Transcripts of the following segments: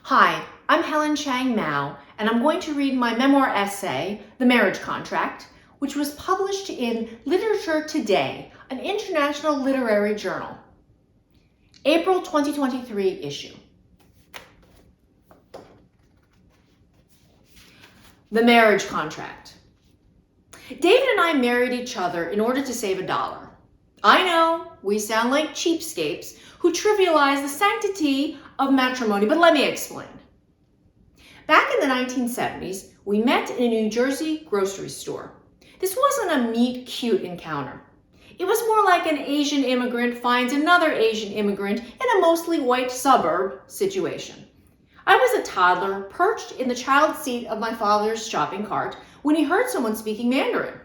Hi, I'm Helen Cheng Mao, and I'm going to read my memoir essay, The Marriage Contract, which was published in Literature Today, an international literary journal. April 2023 issue. The Marriage Contract. David and I married each other in order to save $1. I know we sound like cheapskates who trivialize the sanctity of matrimony, but let me explain. Back in the 1970s, we met in a New Jersey grocery store. This wasn't a meet-cute encounter. It was more like an Asian immigrant finds another Asian immigrant in a mostly white suburb situation. I was a toddler perched in the child seat of my father's shopping cart when he heard someone speaking Mandarin.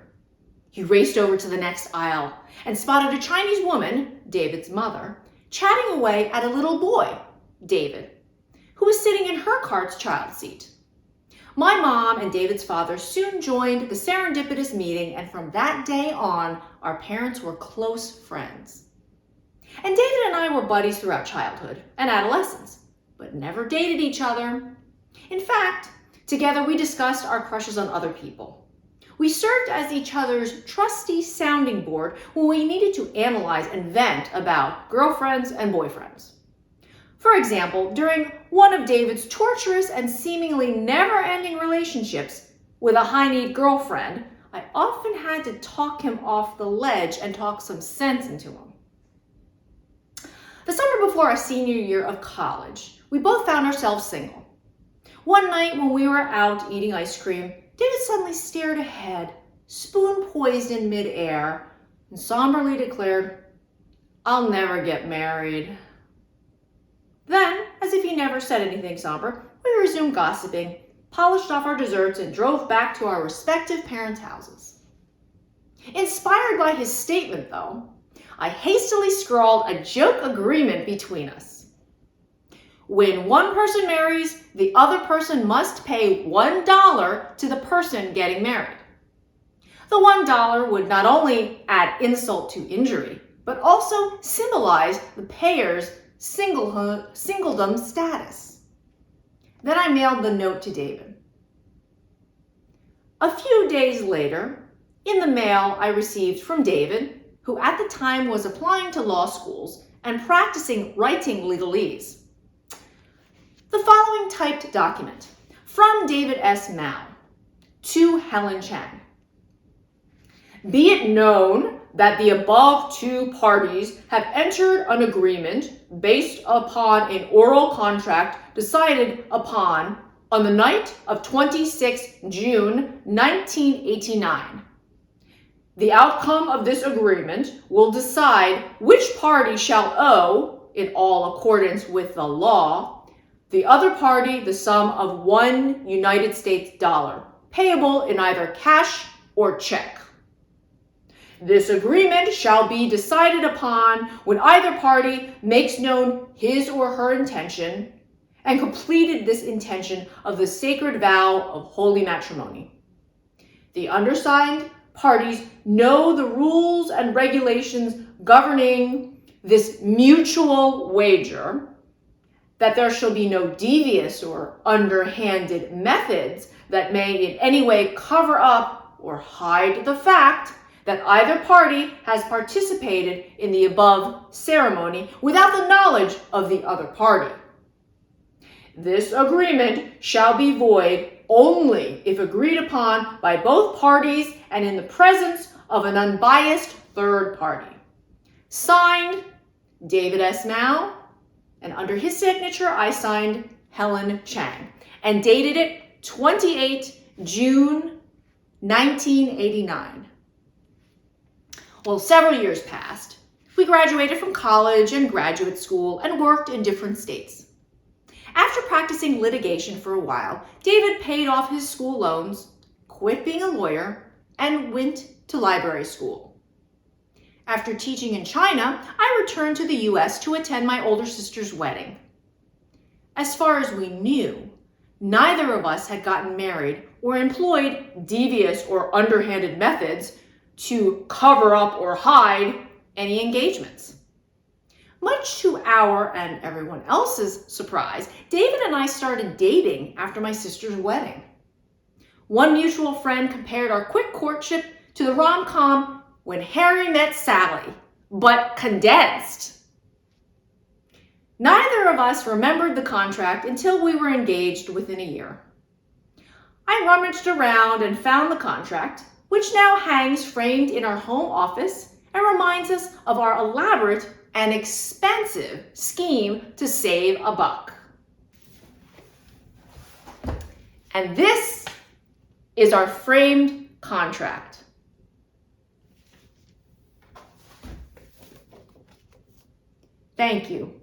He raced over to the next aisle and spotted a Chinese woman, David's mother, chatting away at a little boy, David, who was sitting in her cart's child seat. My mom and David's father soon joined the serendipitous meeting, and from that day on, our parents were close friends. And David and I were buddies throughout childhood and adolescence, but never dated each other. In fact, together we discussed our crushes on other people. We served as each other's trusty sounding board when we needed to analyze and vent about girlfriends and boyfriends. For example, during one of David's torturous and seemingly never-ending relationships with a high-need girlfriend, I often had to talk him off the ledge and talk some sense into him. The summer before our senior year of college, we both found ourselves single. One night when we were out eating ice cream, David suddenly stared ahead, spoon poised in midair, and somberly declared, "I'll never get married." Then, as if he never said anything somber, we resumed gossiping, polished off our desserts, and drove back to our respective parents' houses. Inspired by his statement, though, I hastily scrawled a joke agreement between us. When one person marries, the other person must pay $1 to the person getting married. The $1 would not only add insult to injury, but also symbolize the payer's singledom status. Then I mailed the note to David. A few days later, in the mail I received from David, who at the time was applying to law schools and practicing writing legalese, the following typed document from David S. Mao to Helen Cheng. Be it known that the above two parties have entered an agreement based upon an oral contract decided upon on the night of 26 June 1989. The outcome of this agreement will decide which party shall owe, in all accordance with the law, the other party the sum of $1 United States dollar, payable in either cash or check. This agreement shall be decided upon when either party makes known his or her intention and completed this intention of the sacred vow of holy matrimony. The undersigned parties know the rules and regulations governing this mutual wager, that there shall be no devious or underhanded methods that may in any way cover up or hide the fact that either party has participated in the above ceremony without the knowledge of the other party. This agreement shall be void only if agreed upon by both parties and in the presence of an unbiased third party. Signed, David S. Mao, and under his signature, I signed Helen Cheng and dated it 28 June 1989. Well, several years passed. We graduated from college and graduate school and worked in different states. After practicing litigation for a while, David paid off his school loans, quit being a lawyer, and went to library school. After teaching in China, I returned to the US to attend my older sister's wedding. As far as we knew, neither of us had gotten married or employed devious or underhanded methods to cover up or hide any engagements. Much to our and everyone else's surprise, David and I started dating after my sister's wedding. One mutual friend compared our quick courtship to the rom-com When Harry Met Sally, but condensed. Neither of us remembered the contract until we were engaged within a year. I rummaged around and found the contract, which now hangs framed in our home office and reminds us of our elaborate and expensive scheme to save a buck. And this is our framed contract. Thank you.